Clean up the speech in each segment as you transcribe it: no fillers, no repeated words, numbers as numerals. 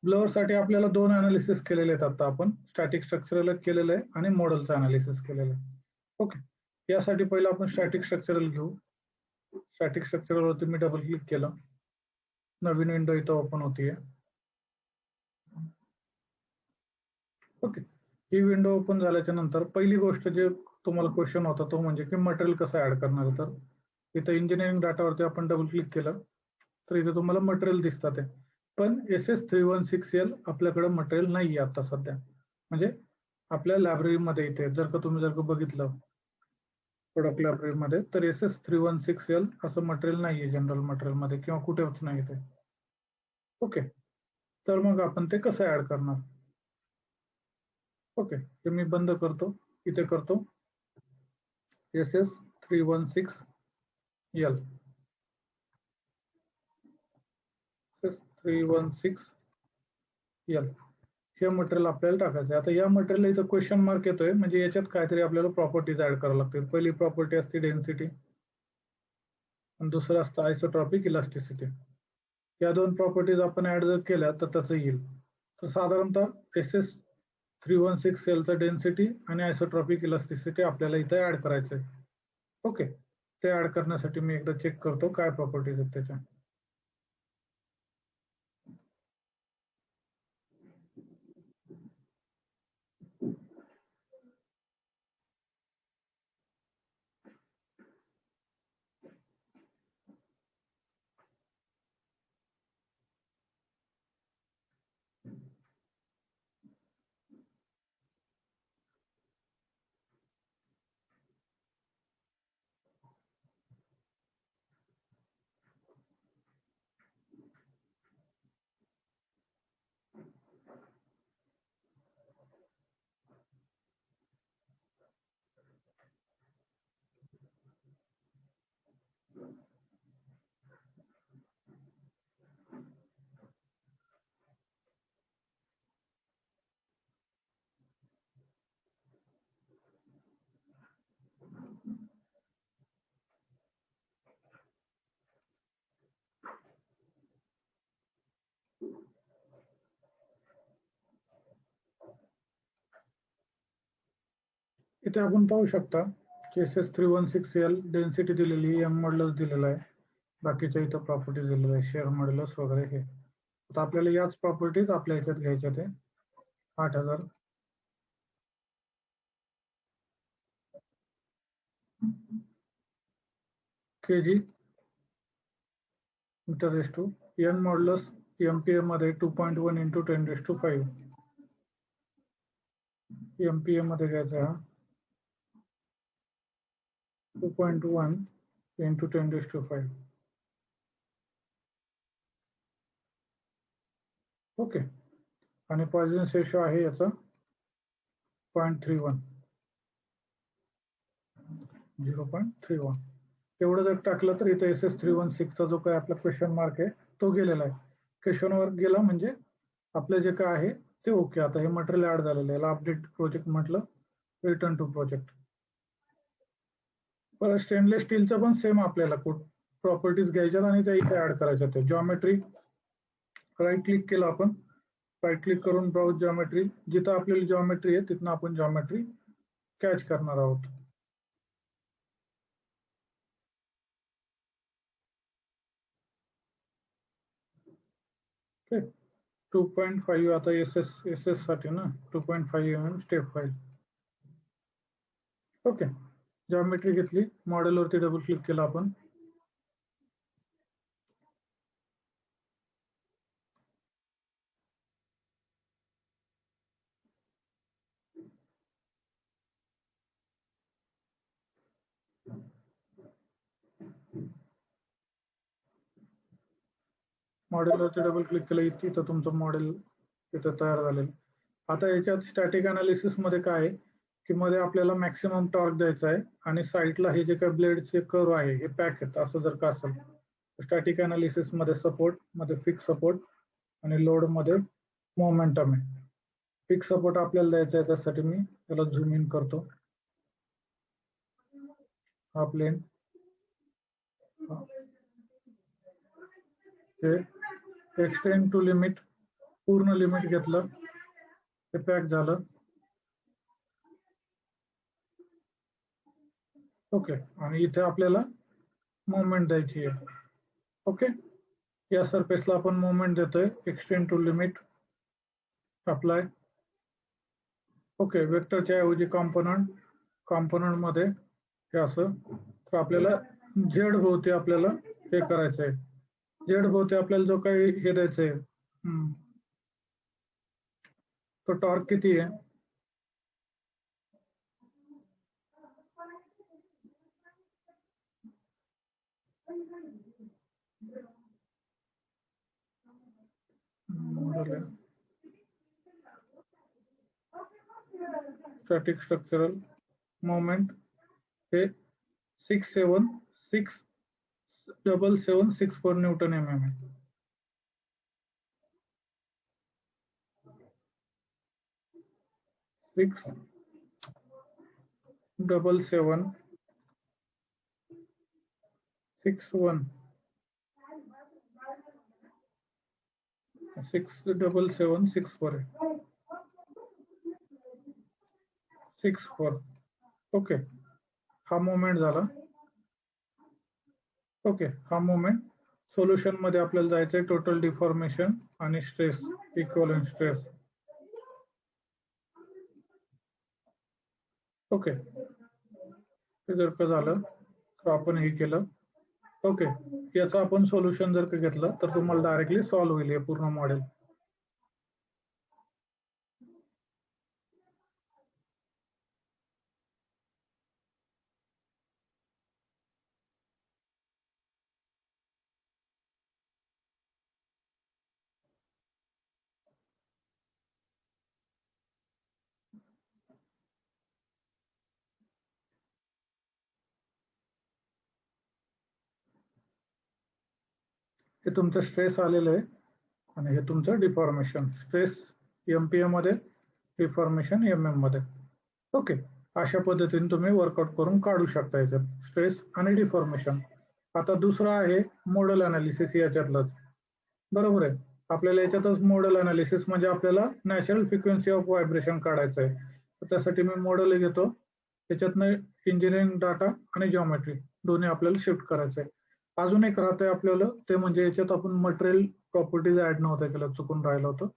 Blur साठी आपल्याला दोन अनालिसिस केलेले आहेत. आता आपण स्टॅटिक स्ट्रक्चरल केलेलं आहे आणि मॉडेलचं अनालिसिस केलेलं आहे. ओके, यासाठी पहिलं आपण स्टॅटिक स्ट्रक्चरल घेऊ. स्टॅटिक स्ट्रक्चरल वरती मी डबल क्लिक केलं, नवीन विंडो इथं ओपन होतीये. ओके, ही विंडो ओपन झाल्याच्या नंतर पहिली गोष्ट जे तुम्हाला क्वेश्चन होता तो म्हणजे की मटेरियल कसं ऍड करणार. तर इथं इंजिनिअरिंग डाटावरती आपण डबल क्लिक केलं तर इथे तुम्हाला मटेरियल दिसतात आहे. पण SS316L आपल्याकडे मटेरियल नाही आहे आता सध्या. म्हणजे आपल्या लायब्ररीमध्ये इथे जर का बघितलं प्रोडक्ट लायब्ररीमध्ये तर SS316L असं मटेरियल नाही आहे जनरल मटेरियल मध्ये किंवा कुठेच नाही ते. ओके, तर मग आपण ते कसं ऍड करणार. ओके, हे मी बंद करतो, इथे करतो SS316L. SS316L हे मटेरियल आपल्याला टाकायचं आहे. आता या मटेरियल इथं क्वेश्चन मार्क येतोय म्हणजे याच्यात काहीतरी आपल्याला प्रॉपर्टीज ऍड करावं लागतील. पहिली प्रॉपर्टी असते डेन्सिटी आणि दुसरं असतं आयसोट्रॉपिक इलास्टिसिटी. या दोन प्रॉपर्टीज आपण ऍड जर केल्या तर त्याचं येईल. तर साधारणतः SS316L चा डेन्सिटी आणि आयसोट्रॉपिक इलास्टिसिटी आपल्याला इथे ऍड करायचं आहे. ओके, ते ऍड करण्यासाठी मी एकदा चेक करतो काय प्रॉपर्टीज आहेत त्याच्या. इथे आपण पाहू शकता की SS316L डेन्सिटी दिलेली, एम मॉड्युलस दिलेला आहे, बाकीच्या इथं प्रॉपर्टीज दिलेल्या आहे, शेअर मॉड्युलस वगैरे. हे आता आपल्याला याच प्रॉपर्टीज आपल्या ह्याच्यात घ्यायच्या ते 8000 kg metre raise to n modulus MPa मध्ये 2.1 × 10⁵ MPa मध्ये घ्यायचा हा 2.1 × 10⁵. ओके, आणि पॉइझन रेशो आहे याचा 0.31. एवढं जर टाकलं तर इथे SS316 चा जो काय आपला क्वेश्चन मार्क आहे तो गेलेला आहे. क्वेश्चनवर गेला म्हणजे आपलं जे काय आहे ते ओके. आता हे मटेरियल ऍड झालेलं आहे, याला अपडेट प्रोजेक्ट म्हटलं, रिटर्न टू प्रोजेक्ट. परत स्टेनलेस स्टीलचं पण सेम आपल्याला प्रॉपर्टीज घ्यायच्यात आणि त्या इथे ऍड करायच्या. ते जॉमेट्री राईट क्लिक केलं आपण, राईट क्लिक करून ब्राउज जॉमेट्री, जिथं आपल्याला जॉमेट्री आहे तिथनं आपण जॉमेट्री कॅच करणार आहोत. ओके, 2.5 आता SS साठी ना 2.5 mm step file. Okay, geometry घेतली, मॉडेलवरती डबल क्लिक केलं आपण, मॉडेलवरती डबल क्लिक केलं, इथं तुमचं मॉडेल इथं तयार झालेलं. आता याच्यात स्टॅटिक अनालिसिस मध्ये काय आहे की मध्ये आपल्याला मॅक्सिमम टॉर्क द्यायचा आहे आणि साईडला हे जे काय ब्लेडचे कर्व आहे हे पॅक आहेत. असं जर का असेल स्टॅटिक अनालिसिस मध्ये सपोर्ट मध्ये फिक्स सपोर्ट आणि लोड मध्ये मोमेंटम आहे. फिक्स सपोर्ट आपल्याला द्यायचा आहे, त्यासाठी मी त्याला झूम इन करतो. हा प्लेन हे एक्सटेंड टू लिमिट पूर्ण लिमिट घेतलं, ते पॅक झालं. ओके, आणि इथे आपल्याला मुवमेंट द्यायची आहे. ओके, या सरफेसला आपण मुवमेंट देतोय, extend to limit, apply. Okay, वेक्टरच्या ऐवजी कॉम्पोनंट मध्ये हे असं, तर आपल्याला झेड भोवती आपल्याला हे करायचं आहे. झेड भोवती आपल्याला जो काही हे द्यायचंय, तो टॉर्क किती आहे? स्टॅटिक स्ट्रक्चरल मोमेंट हे 67764 न्यूटन mm आहे. सिक्स 67764 आहे. 64. ओके, हा मोमेंट झाला. ओके, हा मोमेंट सोल्युशन मध्ये आपल्याला जायचंय. टोटल डिफॉर्मेशन आणि स्ट्रेस, इक्विव्हॅलेंट स्ट्रेस. ओके, हे जर का झालं तर आपण हे केलं. ओके, याचं आपण सोल्युशन जर का घेतलं तर तुम्हाला डायरेक्टली सॉल्व्ह होईल हे पूर्ण मॉडेल. हे तुमचं स्ट्रेस आलेलं आहे आणि हे तुमचं डिफॉर्मेशन. स्ट्रेस MPa मध्ये, डिफॉर्मेशन MM मध्ये. ओके, अशा पद्धतीने तुम्ही वर्कआउट करून काढू शकता याच्यात स्ट्रेस आणि डिफॉर्मेशन. आता दुसरं आहे मॉडेल अनालिसिस याच्यातलंच. बरोबर आहे, आपल्याला याच्यातच मॉडेल अनालिसिस म्हणजे आपल्याला नॅचरल फ्रिक्वेन्सी ऑफ व्हायब्रेशन काढायचं आहे. तर त्यासाठी मी मॉडेल घेतो, त्याच्यातनं इंजिनिअरिंग डाटा आणि जॉमेट्री दोन्ही आपल्याला शिफ्ट करायचं आहे. अजून एक राहतंय आपल्याला, ते म्हणजे याच्यात आपण मटेरियल प्रॉपर्टीज ऍड नव्हत्या केलं, चुकून राहिलं होतं.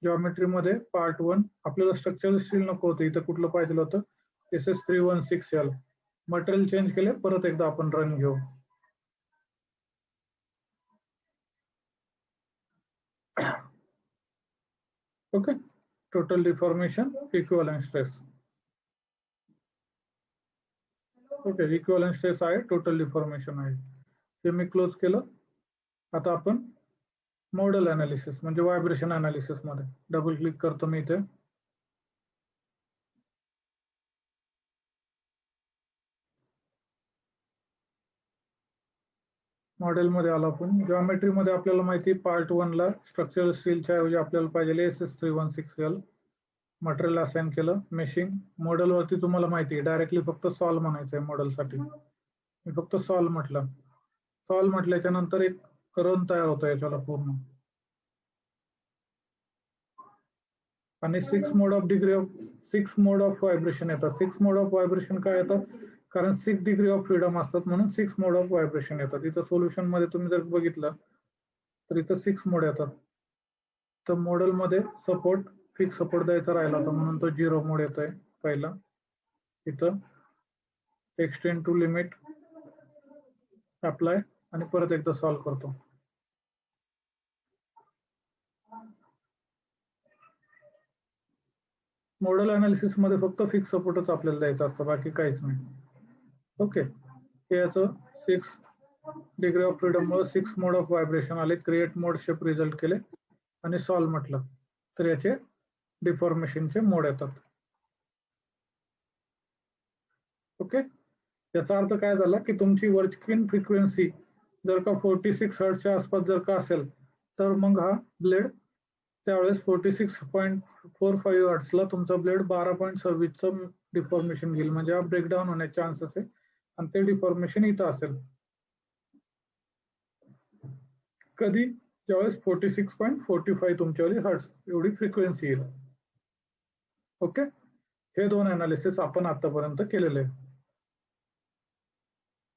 जॉमेट्री मध्ये पार्ट 1 आपल्याला स्ट्रक्चरल स्टील नको होतं, इथं कुठलं पाहिजे होतं SS316L. मटेरियल चेंज केले, परत एकदा आपण रन घेऊ. Okay, total deformation, equivalent stress. Okay, equivalent stress आहे, टोटल डिफॉर्मेशन आहे. ते मी क्लोज केलं. आता आपण मॉडेल अनालिसिस म्हणजे व्हायब्रेशन अनालिसिस मध्ये डबल क्लिक करतो मी इथे. मॉडेल मध्ये आलो आपण. जॉमेट्री मध्ये आपल्याला माहिती पार्ट 1 ला स्ट्रक्चरल स्टीलच्या ऐवजी आपल्याला पाहिजे SS316L. मटेरियल असाइन केलं. मेशिंग मॉडेल वरती तुम्हाला माहिती आहे डायरेक्टली फक्त सॉल्व म्हणायचं आहे. मॉडेल साठी मी फक्त सॉल्व म्हटलं. सॉल्व म्हटल्याच्या नंतर एक रन तयार होतो याच्याला पूर्ण. आणि 6 मोड ऑफ व्हायब्रेशन येतात. 6 मोड ऑफ व्हायब्रेशन काय येतात, कारण 6 डिग्री ऑफ फ्रीडम असतात म्हणून 6 मोड ऑफ व्हायब्रेशन येतात. इथं सोल्युशन मध्ये तुम्ही जर बघितलं तर इथं 6 मोड येतात. तर मॉडेल मध्ये सपोर्ट, फिक्स सपोर्ट द्यायचा राहिला होता म्हणून तो 0 मोड येतोय पहिला. इथं एक्सटेंड टू लिमिट, अप्लाय आणि परत एकदा सॉल्व करतो. मॉडेल अनालिसिस मध्ये फक्त फिक्स सपोर्टच आपल्याला द्यायचा असतं, बाकी काहीच नाही. ओके, याचं 6 डिग्री ऑफ फ्रीडम मुळे 6 मोड ऑफ व्हायब्रेशन आले. क्रिएट मोड शेप रिझल्ट केले आणि सॉल्व म्हटलं तर याचे डिफॉर्मेशनचे मोड येतात. ओके, याचा अर्थ काय झाला की तुमची वर्किंग फ्रिक्वेन्सी जर का 46 हर्ट्जच्या आसपास जर का असेल तर मग हा ब्लेड त्यावेळेस 46.45 हर्ट्जला तुमचा ब्लेड 12.26चं डिफॉर्मेशन घेईल, म्हणजे हा ब्रेकडाऊन होण्याचे चान्सेस आहे आणि ते डिफॉर्मेशन इथं असेल. कधी त्यावेळेस 46.45 तुमच्यावाली हर्ट्स एवढी फ्रिक्वेन्सी येईल. ओके, हे दोन अनालिसिस आपण आतापर्यंत केलेले आहे.